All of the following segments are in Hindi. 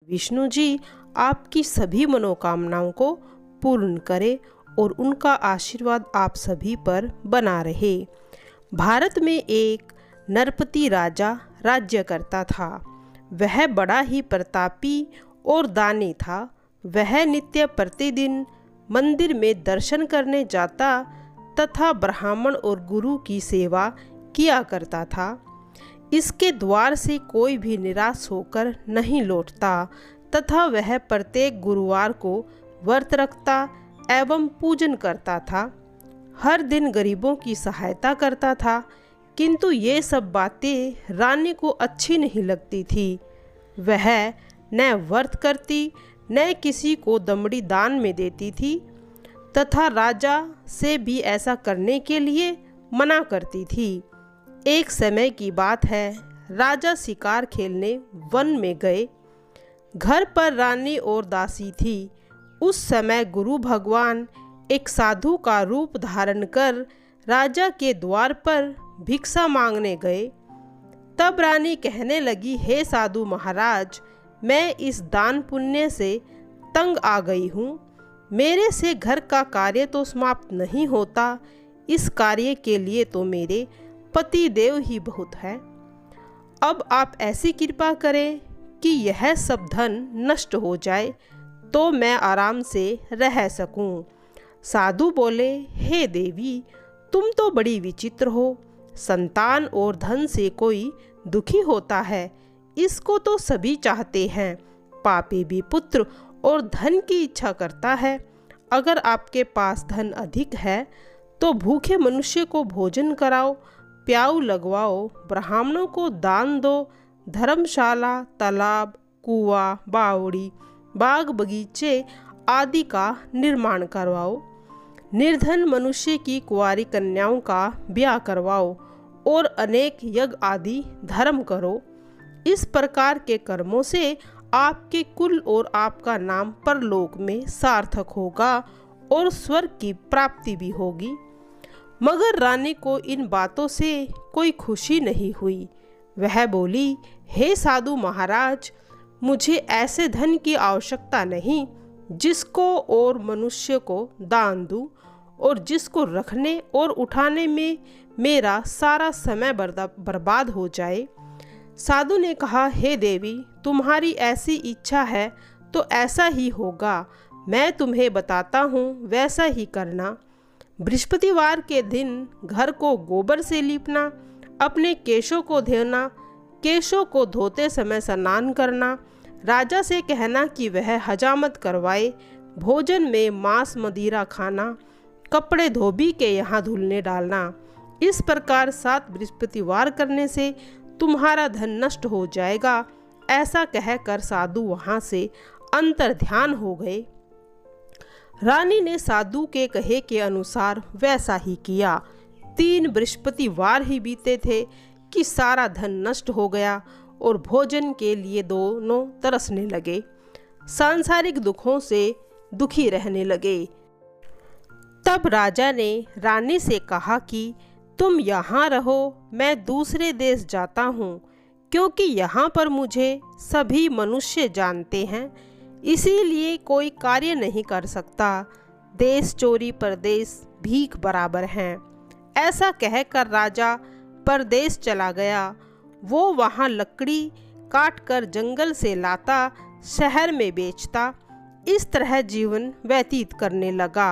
विष्णु जी आपकी सभी मनोकामनाओं को पूर्ण करे और उनका आशीर्वाद आप सभी पर बना रहे। भारत में एक नरपति राजा राज्य करता था। वह बड़ा ही प्रतापी और दानी था। वह नित्य प्रतिदिन मंदिर में दर्शन करने जाता तथा ब्राह्मण और गुरु की सेवा किया करता था। इसके द्वार से कोई भी निराश होकर नहीं लौटता तथा वह प्रत्येक गुरुवार को व्रत रखता एवं पूजन करता था। हर दिन गरीबों की सहायता करता था, किंतु ये सब बातें रानी को अच्छी नहीं लगती थी। वह न व्रत करती न किसी को दमड़ी दान में देती थी तथा राजा से भी ऐसा करने के लिए मना करती थी। एक समय की बात है, राजा शिकार खेलने वन में गए। घर पर रानी और दासी थी। उस समय गुरु भगवान एक साधु का रूप धारण कर राजा के द्वार पर भिक्षा मांगने गए। तब रानी कहने लगी, हे साधु महाराज, मैं इस दान पुण्य से तंग आ गई हूँ। मेरे से घर का कार्य तो समाप्त नहीं होता। इस कार्य के लिए तो मेरे पति देव ही बहुत है। अब आप ऐसी कृपा करें कि यह सब धन नष्ट हो जाए तो मैं आराम से रह सकूं। साधु बोले, हे देवी, तुम तो बड़ी विचित्र हो। संतान और धन से कोई दुखी होता है, इसको तो सभी चाहते हैं। पापी भी पुत्र और धन की इच्छा करता है। अगर आपके पास धन अधिक है तो भूखे मनुष्य को भोजन कराओ, प्याऊ लगवाओ, ब्राह्मणों को दान दो, धर्मशाला, तालाब, कुआं, बावड़ी, बाग बगीचे आदि का निर्माण करवाओ। निर्धन मनुष्य की कुंवारी कन्याओं का ब्याह करवाओ और अनेक यज्ञ आदि धर्म करो। इस प्रकार के कर्मों से आपके कुल और आपका नाम परलोक में सार्थक होगा और स्वर्ग की प्राप्ति भी होगी। मगर रानी को इन बातों से कोई खुशी नहीं हुई। वह बोली, हे साधु महाराज, मुझे ऐसे धन की आवश्यकता नहीं जिसको और मनुष्य को दान दूं और जिसको रखने और उठाने में मेरा सारा समय बर्बाद हो जाए। साधु ने कहा, हे देवी, तुम्हारी ऐसी इच्छा है तो ऐसा ही होगा। मैं तुम्हें बताता हूँ, वैसा ही करना। बृहस्पतिवार के दिन घर को गोबर से लीपना, अपने केशों को धोना, केशों को धोते समय स्नान करना, राजा से कहना कि वह हजामत करवाए, भोजन में मांस मदिरा खाना, कपड़े धोबी के यहाँ धुलने डालना। इस प्रकार 7 बृहस्पतिवार करने से तुम्हारा धन नष्ट हो जाएगा। ऐसा कहकर साधु वहाँ से अंतर्ध्यान हो गए। रानी ने साधु के कहे के अनुसार वैसा ही किया। 3 बृहस्पतिवार ही बीते थे कि सारा धन नष्ट हो गया और भोजन के लिए दोनों तरसने लगे। सांसारिक दुखों से दुखी रहने लगे। तब राजा ने रानी से कहा कि तुम यहाँ रहो, मैं दूसरे देश जाता हूँ, क्योंकि यहाँ पर मुझे सभी मनुष्य जानते हैं, इसीलिए कोई कार्य नहीं कर सकता। देश चोरी परदेश भीख बराबर हैं। ऐसा कहकर राजा परदेश चला गया। वो वहाँ लकड़ी काट कर जंगल से लाता, शहर में बेचता। इस तरह जीवन व्यतीत करने लगा।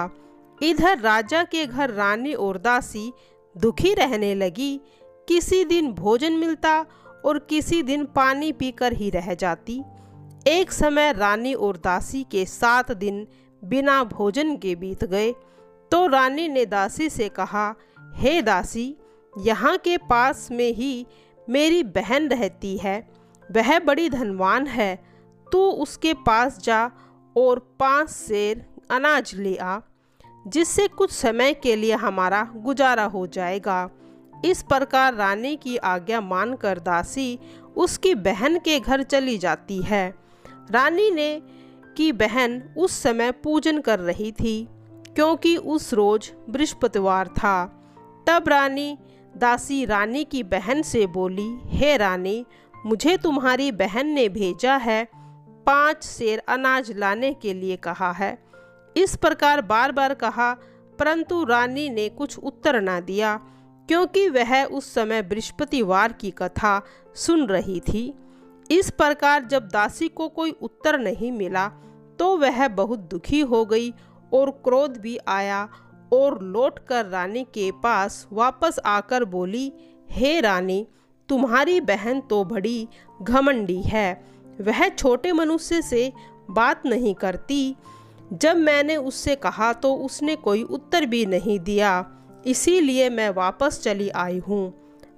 इधर राजा के घर रानी और दासी दुखी रहने लगी। किसी दिन भोजन मिलता और किसी दिन पानी पीकर ही रह जाती। एक समय रानी और दासी के 7 दिन बिना भोजन के बीत गए तो रानी ने दासी से कहा, हे दासी, यहाँ के पास में ही मेरी बहन रहती है। वह बड़ी धनवान है। तू उसके पास जा और 5 सेर अनाज ले आ, जिससे कुछ समय के लिए हमारा गुजारा हो जाएगा। इस प्रकार रानी की आज्ञा मानकर दासी उसकी बहन के घर चली जाती है। रानी ने की बहन उस समय पूजन कर रही थी, क्योंकि उस रोज बृहस्पतिवार था। तब दासी रानी की बहन से बोली, हे रानी, मुझे तुम्हारी बहन ने भेजा है 5 सेर अनाज लाने के लिए कहा है। इस प्रकार बार बार कहा, परंतु रानी ने कुछ उत्तर न दिया, क्योंकि वह उस समय बृहस्पतिवार की कथा सुन रही थी। इस प्रकार जब दासी को कोई उत्तर नहीं मिला तो वह बहुत दुखी हो गई और क्रोध भी आया और लौटकर रानी के पास वापस आकर बोली, हे रानी, तुम्हारी बहन तो बड़ी घमंडी है। वह छोटे मनुष्य से बात नहीं करती। जब मैंने उससे कहा तो उसने कोई उत्तर भी नहीं दिया, इसीलिए मैं वापस चली आई हूँ।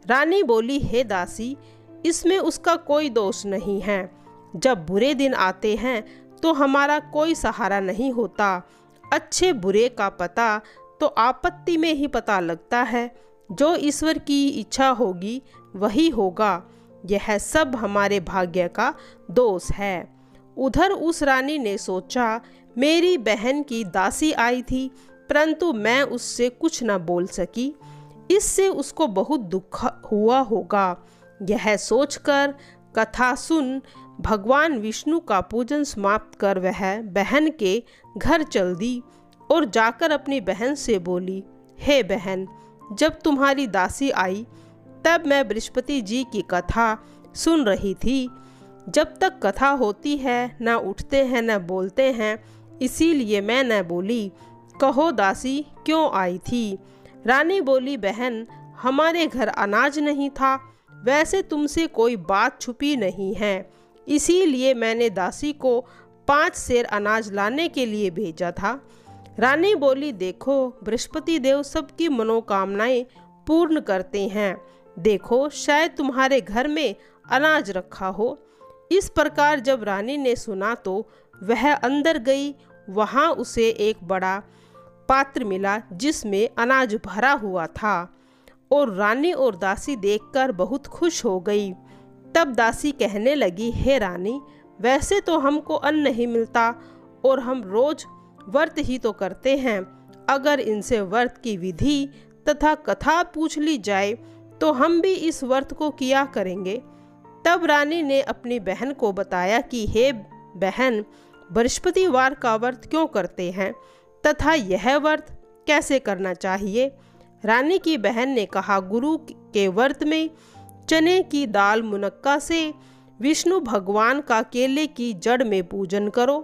रानी बोली, हे दासी, इसमें उसका कोई दोष नहीं है। जब बुरे दिन आते हैं तो हमारा कोई सहारा नहीं होता। अच्छे बुरे का पता तो आपत्ति में ही पता लगता है। जो ईश्वर की इच्छा होगी वही होगा। यह सब हमारे भाग्य का दोष है। उधर उस रानी ने सोचा, मेरी बहन की दासी आई थी, परंतु मैं उससे कुछ न बोल सकी। इससे उसको बहुत दुख हुआ होगा। यह सोचकर कथा सुन भगवान विष्णु का पूजन समाप्त कर वह बहन के घर चल दी और जाकर अपनी बहन से बोली, हे बहन, जब तुम्हारी दासी आई तब मैं बृहस्पति जी की कथा सुन रही थी। जब तक कथा होती है न उठते हैं न बोलते हैं, इसीलिए मैं न बोली। कहो दासी, क्यों आई थी? रानी बोली, बहन, हमारे घर अनाज नहीं था। वैसे तुमसे कोई बात छुपी नहीं है, इसीलिए मैंने दासी को 5 सेर अनाज लाने के लिए भेजा था। रानी बोली, देखो, बृहस्पति देव सबकी मनोकामनाएं पूर्ण करते हैं। देखो, शायद तुम्हारे घर में अनाज रखा हो। इस प्रकार जब रानी ने सुना तो वह अंदर गई। वहाँ उसे एक बड़ा पात्र मिला जिसमें अनाज भरा हुआ था और रानी और दासी देखकर बहुत खुश हो गई। तब दासी कहने लगी, हे रानी, वैसे तो हमको अन्न नहीं मिलता और हम रोज व्रत ही तो करते हैं। अगर इनसे व्रत की विधि तथा कथा पूछ ली जाए तो हम भी इस व्रत को किया करेंगे। तब रानी ने अपनी बहन को बताया कि हे बहन, बृहस्पतिवार का व्रत क्यों करते हैं तथा यह व्रत कैसे करना चाहिए। रानी की बहन ने कहा, गुरु के व्रत में चने की दाल मुनक्का से विष्णु भगवान का केले की जड़ में पूजन करो,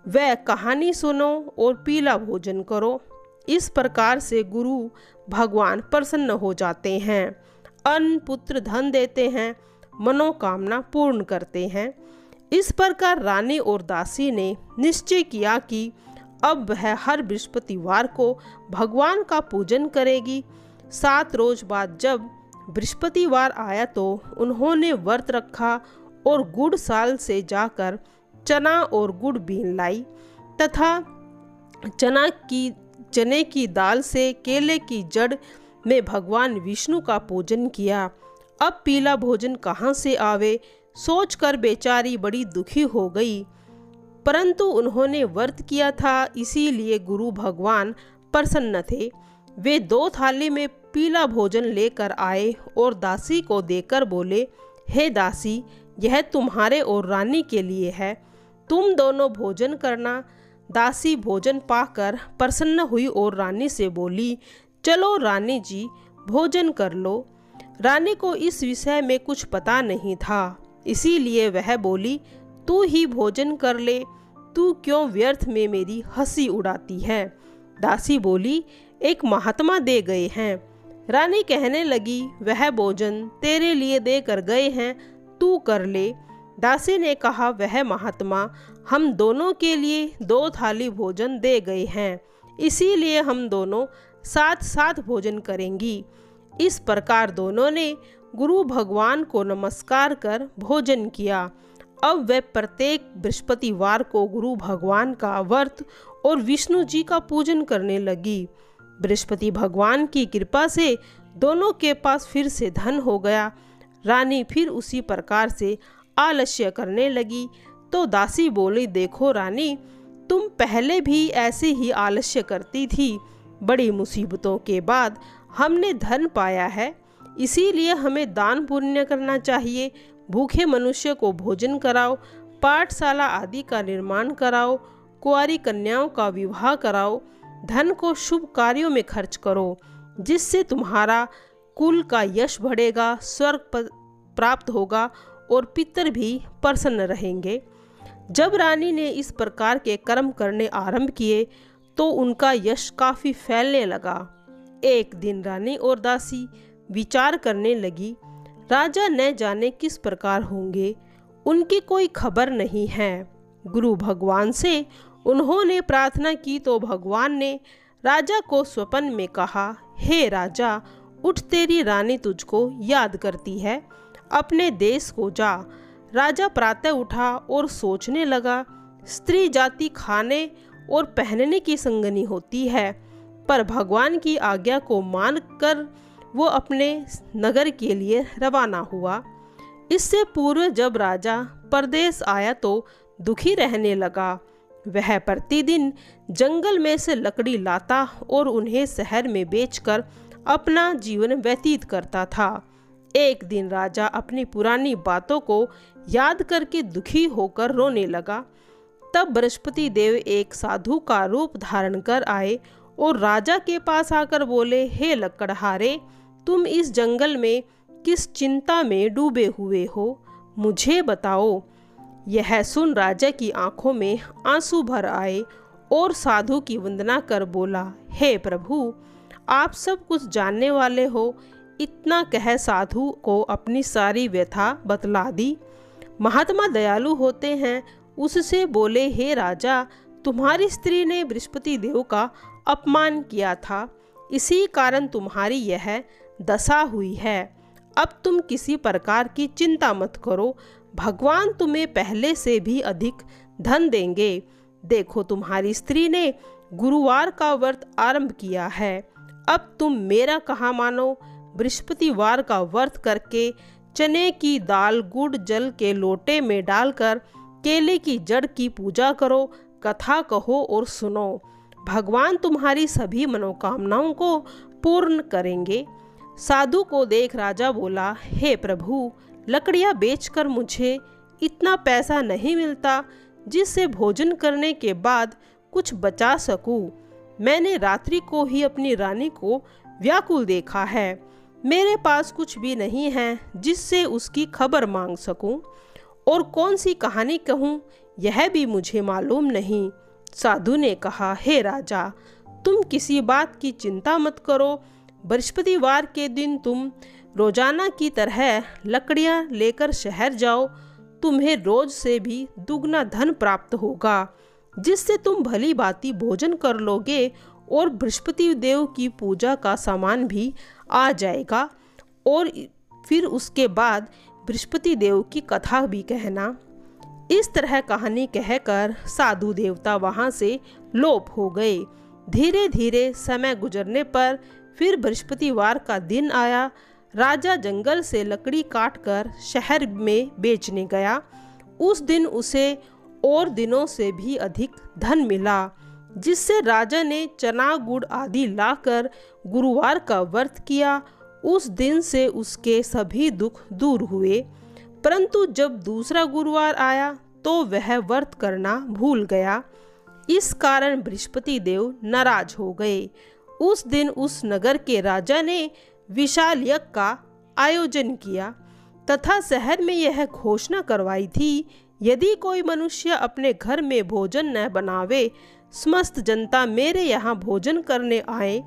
वह कहानी सुनो और पीला भोजन करो। इस प्रकार से गुरु भगवान प्रसन्न हो जाते हैं, अन्न पुत्र धन देते हैं, मनोकामना पूर्ण करते हैं। इस प्रकार रानी और दासी ने निश्चय किया कि अब वह हर बृहस्पतिवार को भगवान का पूजन करेगी। 7 रोज बाद जब बृहस्पतिवार आया तो उन्होंने व्रत रखा और गुड़साल से जाकर चना और गुड़ बीन लाई तथा चने की दाल से केले की जड़ में भगवान विष्णु का पूजन किया। अब पीला भोजन कहाँ से आवे, सोचकर बेचारी बड़ी दुखी हो गई, परंतु उन्होंने व्रत किया था, इसीलिए गुरु भगवान प्रसन्न थे। वे 2 थाली में पीला भोजन लेकर आए और दासी को देकर बोले, हे दासी, यह तुम्हारे और रानी के लिए है, तुम दोनों भोजन करना। दासी भोजन पाकर प्रसन्न हुई और रानी से बोली, चलो रानी जी, भोजन कर लो। रानी को इस विषय में कुछ पता नहीं था, इसीलिए वह बोली, तू ही भोजन कर ले, तू क्यों व्यर्थ में मेरी हंसी उड़ाती है। दासी बोली, एक महात्मा दे गए हैं। रानी कहने लगी, वह भोजन तेरे लिए दे कर गए हैं, तू कर ले। दासी ने कहा, वह महात्मा हम दोनों के लिए 2 थाली भोजन दे गए हैं, इसीलिए हम दोनों साथ साथ भोजन करेंगी। इस प्रकार दोनों ने गुरु भगवान को नमस्कार कर भोजन किया। अब वे प्रत्येक बृहस्पतिवार को गुरु भगवान का व्रत और विष्णु जी का पूजन करने लगी। बृहस्पति भगवान की कृपा से दोनों के पास फिर से धन हो गया। रानी फिर उसी प्रकार से आलस्य करने लगी तो दासी बोली, देखो रानी, तुम पहले भी ऐसे ही आलस्य करती थी। बड़ी मुसीबतों के बाद हमने धन पाया है, इसीलिए हमें दान पुण्य करना चाहिए। भूखे मनुष्य को भोजन कराओ, पाठशाला आदि का निर्माण कराओ, कुंवारी कन्याओं का विवाह कराओ, धन को शुभ कार्यों में खर्च करो, जिससे तुम्हारा कुल का यश बढ़ेगा, स्वर्ग प्राप्त होगा और पितर भी प्रसन्न रहेंगे। जब रानी ने इस प्रकार के कर्म करने आरंभ किए तो उनका यश काफ़ी फैलने लगा। एक दिन रानी और दासी विचार करने लगी, राजा न जाने किस प्रकार होंगे, उनकी कोई खबर नहीं है। गुरु भगवान से उन्होंने प्रार्थना की तो भगवान ने राजा को स्वप्न में कहा, हे राजा, उठ, तेरी रानी तुझको याद करती है, अपने देश को जा। राजा प्रातः उठा और सोचने लगा, स्त्री जाति खाने और पहनने की संगनी होती है, पर भगवान की आज्ञा को मानकर वो अपने नगर के लिए रवाना हुआ। इससे पूर्व जब राजा परदेश आया तो दुखी रहने लगा। वह प्रतिदिन जंगल में से लकड़ी लाता और उन्हें शहर में बेचकर अपना जीवन व्यतीत करता था। एक दिन राजा अपनी पुरानी बातों को याद करके दुखी होकर रोने लगा। तब बृहस्पति देव एक साधु का रूप धारण कर आए और राजा के पास आकर बोले, हे लकड़हारे, तुम इस जंगल में किस चिंता में डूबे हुए हो, मुझे बताओ। यह सुन राजा की आंखों में आंसू भर आए और साधु की वंदना कर बोला, हे प्रभु, आप सब कुछ जानने वाले हो। इतना कह साधु को अपनी सारी व्यथा बतला दी। महात्मा दयालु होते हैं, उससे बोले, हे राजा, तुम्हारी स्त्री ने बृहस्पति देव का अपमान किया था, इसी कारण तुम्हारी यह दशा हुई है। अब तुम किसी प्रकार की चिंता मत करो, भगवान तुम्हें पहले से भी अधिक धन देंगे। देखो, तुम्हारी स्त्री ने गुरुवार का व्रत आरंभ किया है। अब तुम मेरा कहा मानो, बृहस्पतिवार का व्रत करके चने की दाल गुड़ जल के लोटे में डालकर केले की जड़ की पूजा करो, कथा कहो और सुनो। भगवान तुम्हारी सभी मनोकामनाओं को पूर्ण करेंगे। साधु को देख राजा बोला, हे प्रभु, लकड़ियाँ बेचकर मुझे इतना पैसा नहीं मिलता जिससे भोजन करने के बाद कुछ बचा सकूं। मैंने रात्रि को ही अपनी रानी को व्याकुल देखा है। मेरे पास कुछ भी नहीं है जिससे उसकी खबर मांग सकूं, और कौन सी कहानी कहूं यह भी मुझे मालूम नहीं। साधु ने कहा, हे राजा, तुम किसी बात की चिंता मत करो। बृहस्पतिवार के दिन तुम रोजाना की तरह लकड़ियां लेकर शहर जाओ। तुम्हें रोज से भी दुगना धन प्राप्त होगा, जिससे तुम भली भांति भोजन कर लोगे और बृहस्पति देव की पूजा का सामान भी आ जाएगा। और फिर उसके बाद बृहस्पति देव की कथा भी कहना। इस तरह कहानी कहकर साधु देवता वहाँ से लोप हो गए। धीरे धीरे समय गुजरने पर फिर बृहस्पतिवार का दिन आया। राजा जंगल से लकड़ी काटकर शहर में बेचने गया। उस दिन उसे और दिनों से भी अधिक धन मिला, जिससे राजा ने चना गुड़ आदि लाकर गुरुवार का व्रत किया। उस दिन से उसके सभी दुख दूर हुए। परंतु जब दूसरा गुरुवार आया तो वह व्रत करना भूल गया। इस कारण बृहस्पति देव नाराज हो गए। उस दिन उस नगर के राजा ने विशाल यज्ञ का आयोजन किया तथा शहर में यह घोषणा करवाई थी, यदि कोई मनुष्य अपने घर में भोजन न बनावे, समस्त जनता मेरे यहाँ भोजन करने आए।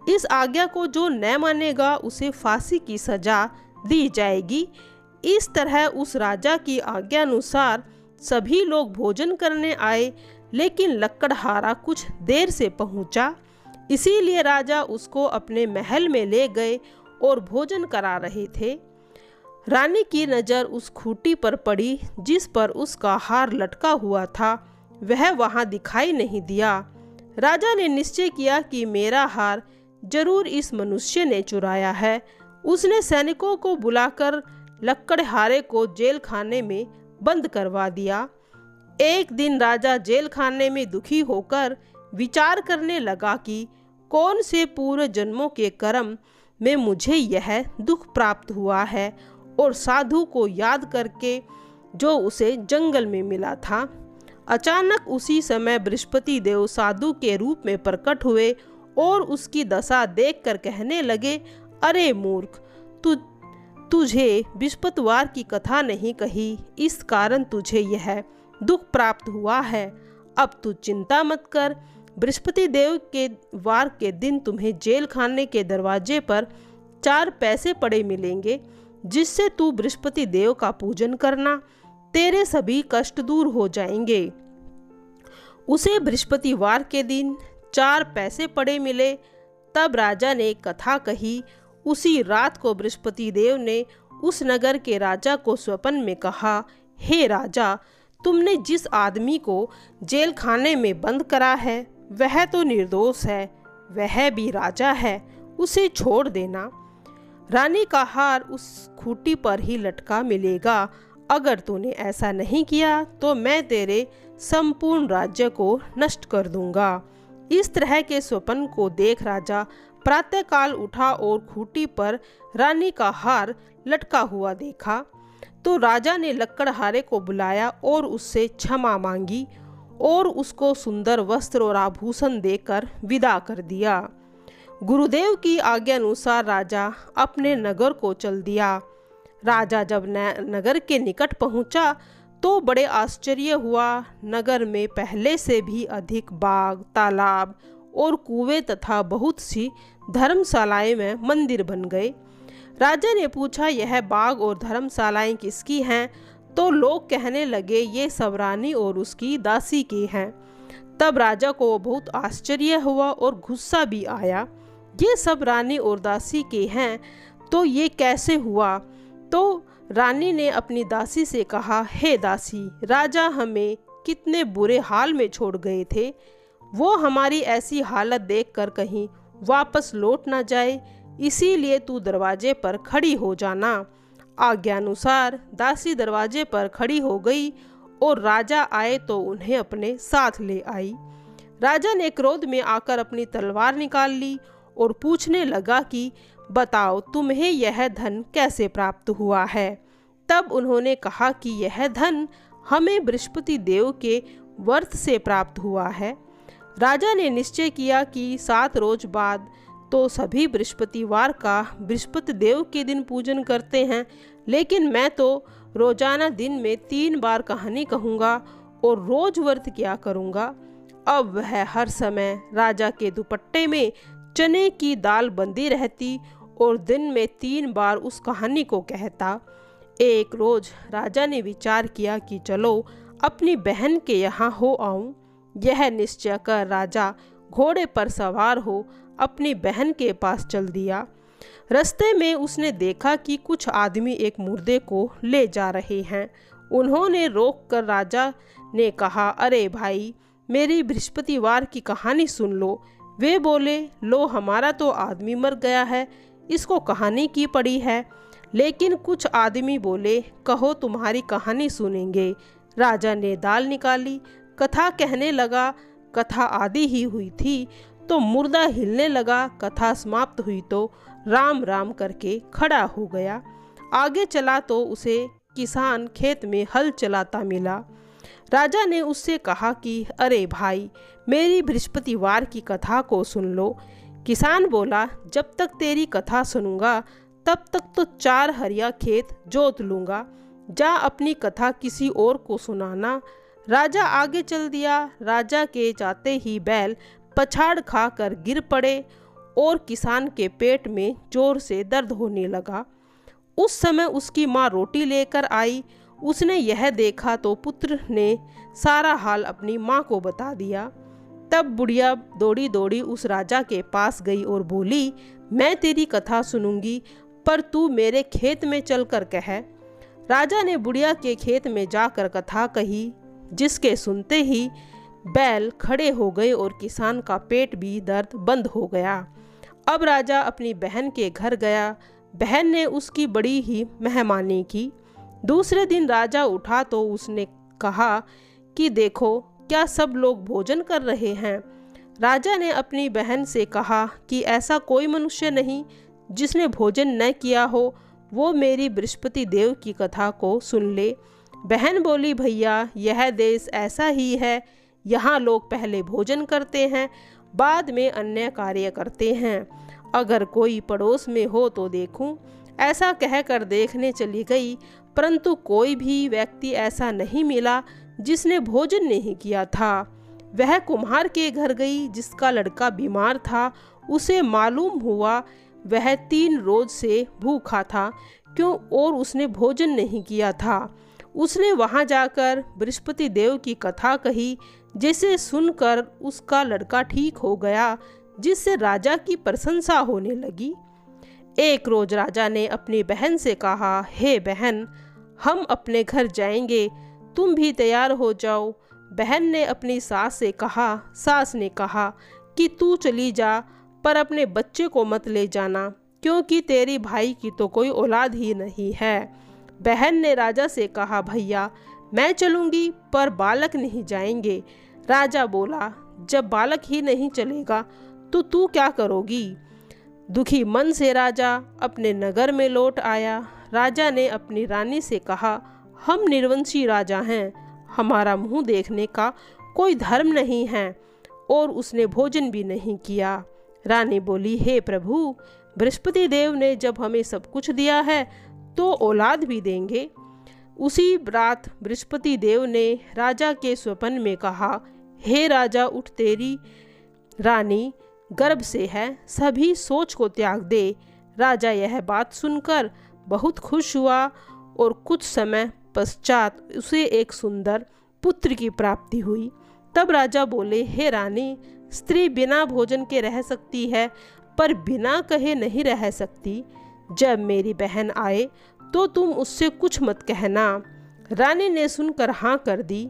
इस आज्ञा को जो न मानेगा उसे फांसी की सजा दी जाएगी। इस तरह उस राजा की आज्ञा अनुसार सभी लोग भोजन करने आए, लेकिन लकड़हारा कुछ देर से पहुंचा। इसीलिए राजा उसको अपने महल में ले गए और भोजन करा रहे थे। रानी की नज़र उस खूंटी पर पड़ी जिस पर उसका हार लटका हुआ था। वह वहां दिखाई नहीं दिया। राजा ने निश्चय किया कि मेरा हार जरूर इस मनुष्य ने चुराया है। उसने सैनिकों को बुलाकर लकड़हारे को जेल खाने में बंद करवा दिया। एक दिन राजा जेल खाने में दुखी होकर विचार करने लगा कि कौन से पूर्व जन्मों के कर्म में मुझे यह दुख प्राप्त हुआ है, और साधु को याद करके जो उसे जंगल में मिला था। अचानक उसी समय बृहस्पति देव साधु के रूप में प्रकट हुए और उसकी दशा देखकर कहने लगे, अरे मूर्ख, तुझे बृहस्पतिवार की कथा नहीं कही, इस कारण तुझे यह दुख प्राप्त हुआ है। अब तू चिंता मत कर, बृहस्पति देव के वार के दिन तुम्हें जेल खाने के दरवाजे पर 4 पैसे पड़े मिलेंगे, जिससे तू बृहस्पति देव का पूजन करना, तेरे सभी कष्ट दूर हो जाएंगे। उसे बृहस्पतिवार के दिन 4 पैसे पड़े मिले। तब राजा ने कथा कही। उसी रात को बृहस्पति देव ने उस नगर के राजा को स्वप्न में कहा, हे राजा, तुमने जिस आदमी को जेल खाने में बंद करा है वह तो निर्दोष है, वह भी राजा है, उसे छोड़ देना। रानी का हार उस खूंटी पर ही लटका मिलेगा। अगर तूने ऐसा नहीं किया तो मैं तेरे संपूर्ण राज्य को नष्ट कर दूंगा। इस तरह के स्वप्न को देख राजा प्रातःकाल उठा और खूंटी पर रानी का हार लटका हुआ देखा। तो राजा ने लकड़हारे को बुलाया और उससे क्षमा मांगी और उसको सुंदर वस्त्र और आभूषण देकर विदा कर दिया। गुरुदेव की आज्ञा अनुसार राजा अपने नगर को चल दिया। राजा जब नगर के निकट पहुंचा तो बड़े आश्चर्य हुआ। नगर में पहले से भी अधिक बाग, तालाब और कुएं तथा बहुत सी धर्मशालाएं में मंदिर बन गए। राजा ने पूछा, यह बाग और धर्मशालाएं किसकी हैं? तो लोग कहने लगे, ये सब रानी और उसकी दासी की हैं। तब राजा को बहुत आश्चर्य हुआ और गुस्सा भी आया। ये सब रानी और दासी के हैं तो ये कैसे हुआ? तो रानी ने अपनी दासी से कहा, हे दासी, राजा हमें कितने बुरे हाल में छोड़ गए थे, वो हमारी ऐसी हालत देखकर कहीं वापस लौट ना जाए, इसीलिए तू दरवाजे पर खड़ी हो जाना। आज्ञानुसार दासी दरवाजे पर खड़ी हो गई और राजा आए तो उन्हें अपने साथ ले आई। राजा ने क्रोध में आकर अपनी तलवार निकाल ली और पूछने लगा कि बताओ, तुम्हें यह धन कैसे प्राप्त हुआ है? तब उन्होंने कहा कि यह धन हमें बृहस्पति देव के व्रत से प्राप्त हुआ है। राजा ने निश्चय किया कि 7 रोज बाद तो सभी बृहस्पतिवार का बृहस्पति देव के दिन पूजन करते हैं, लेकिन मैं तो रोजाना दिन में 3 बार कहानी कहूँगा और रोज व्रत किया करूँगा। अब वह हर समय राजा के दुपट्टे में चने की दाल बंधी रहती और दिन में 3 बार उस कहानी को कहता। एक रोज राजा ने विचार किया कि चलो अपनी बहन के यहाँ हो आऊं। यह निश्चय कर राजा घोड़े पर सवार हो अपनी बहन के पास चल दिया। रास्ते में उसने देखा कि कुछ आदमी एक मुर्दे को ले जा रहे हैं। उन्होंने रोककर राजा ने कहा, अरे भाई, मेरी बृहस्पतिवार की कहानी सुन लो। वे बोले, लो, हमारा तो आदमी मर गया है, इसको कहानी की पड़ी है। लेकिन कुछ आदमी बोले, कहो, तुम्हारी कहानी सुनेंगे। राजा ने दाल निकाली, कथा कहने लगा। कथा आधी ही हुई थी तो मुर्दा हिलने लगा। कथा समाप्त हुई तो राम राम करके खड़ा हो गया। आगे चला तो उसे किसान खेत में हल चलाता मिला। राजा ने उससे कहा कि अरे भाई, मेरी बृहस्पतिवार की कथा को सुन लो। किसान बोला, जब तक तेरी कथा सुनूंगा तब तक तो 4 हरिया खेत जोत लूँगा। जा अपनी कथा किसी और को सुनाना। राजा आगे चल दिया। राजा के जाते ही बैल पछाड़ खा कर गिर पड़े और किसान के पेट में जोर से दर्द होने लगा। उस समय उसकी माँ रोटी लेकर आई। उसने यह देखा तो पुत्र ने सारा हाल अपनी माँ को बता दिया। तब बुढ़िया दौड़ी दौड़ी उस राजा के पास गई और बोली, मैं तेरी कथा सुनूंगी, पर तू मेरे खेत में चलकर कह। राजा ने बुढ़िया के खेत में जाकर कथा कही, जिसके सुनते ही बैल खड़े हो गए और किसान का पेट भी दर्द बंद हो गया। अब राजा अपनी बहन के घर गया। बहन ने उसकी बड़ी ही मेहमानी की। दूसरे दिन राजा उठा तो उसने कहा कि देखो, क्या सब लोग भोजन कर रहे हैं? राजा ने अपनी बहन से कहा कि ऐसा कोई मनुष्य नहीं जिसने भोजन न किया हो, वो मेरी बृहस्पति देव की कथा को सुन ले। बहन बोली, भैया यह देश ऐसा ही है, यहाँ लोग पहले भोजन करते हैं, बाद में अन्य कार्य करते हैं। अगर कोई पड़ोस में हो तो देखूं। ऐसा कहकर देखने चली गई, परंतु कोई भी व्यक्ति ऐसा नहीं मिला जिसने भोजन नहीं किया था। वह कुम्हार के घर गई जिसका लड़का बीमार था। उसे मालूम हुआ वह 3 रोज से भूखा था, क्यों और उसने भोजन नहीं किया था। उसने वहां जाकर बृहस्पति देव की कथा कही, जिसे सुनकर उसका लड़का ठीक हो गया, जिससे राजा की प्रशंसा होने लगी। एक रोज राजा ने अपनी बहन से कहा, हे बहन, हम अपने घर जाएंगे, तुम भी तैयार हो जाओ। बहन ने अपनी सास से कहा। सास ने कहा कि तू चली जा, पर अपने बच्चे को मत ले जाना, क्योंकि तेरी भाई की तो कोई औलाद ही नहीं है। बहन ने राजा से कहा, भैया मैं चलूँगी, पर बालक नहीं जाएंगे। राजा बोला, जब बालक ही नहीं चलेगा तो तू क्या करोगी। दुखी मन से राजा अपने नगर में लौट आया। राजा ने अपनी रानी से कहा, हम निर्वंशी राजा हैं, हमारा मुंह देखने का कोई धर्म नहीं है, और उसने भोजन भी नहीं किया। रानी बोली, हे प्रभु, बृहस्पति देव ने जब हमें सब कुछ दिया है तो औलाद भी देंगे। उसी रात बृहस्पति देव ने राजा के स्वप्न में कहा, हे राजा उठ, तेरी रानी गर्भ से है, सभी सोच को त्याग दे। राजा यह बात सुनकर बहुत खुश हुआ और कुछ समय पश्चात उसे एक सुंदर पुत्र की प्राप्ति हुई। तब राजा बोले, हे रानी, स्त्री बिना भोजन के रह सकती है, पर बिना कहे नहीं रह सकती। जब मेरी बहन आए तो तुम उससे कुछ मत कहना। रानी ने सुनकर हाँ कर दी।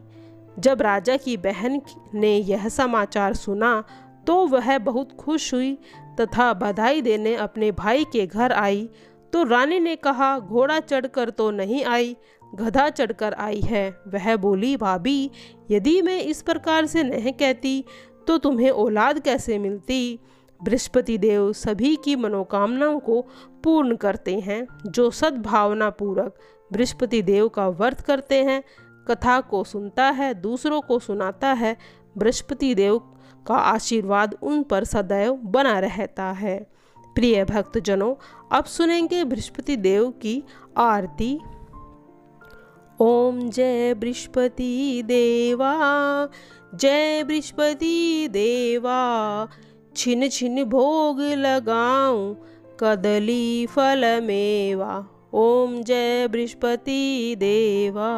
जब राजा की बहन ने यह समाचार सुना तो वह बहुत खुश हुई तथा बधाई देने अपने भाई के घर आई। तो रानी ने कहा, घोड़ा चढ़कर तो नहीं आई, गधा चढ़कर आई है। वह बोली, भाभी, यदि मैं इस प्रकार से नहीं कहती तो तुम्हें औलाद कैसे मिलती। बृहस्पति देव सभी की मनोकामनाओं को पूर्ण करते हैं। जो सद्भावना पूर्वक बृहस्पति देव का व्रत करते हैं, कथा को सुनता है, दूसरों को सुनाता है, बृहस्पति देव का आशीर्वाद उन पर सदैव बना रहता है। प्रिय भक्तजनों, अब सुनेंगे बृहस्पति देव की आरती। ओम जय बृहस्पति देवा, जय बृहस्पति देवा, छिन छिन भोग लगाऊं कदली फल मेवा। ओम जय बृहस्पति देवा,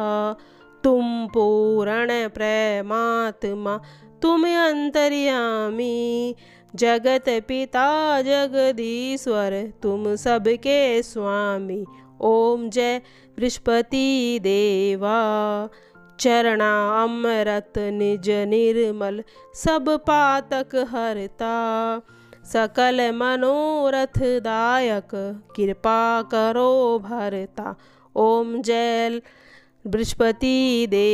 तुम पूर्ण प्रेमात्मा, तुम अंतर्यामी, जगत पिता जगदीश्वर, तुम सबके स्वामी। ओम जय बृहस्पति देवा, चरणा अमृत निज निर्मल, सब पातक हरता, सकल मनोरथ दायक, कृपा करो भरता। ओम जय बृहस्पति देव।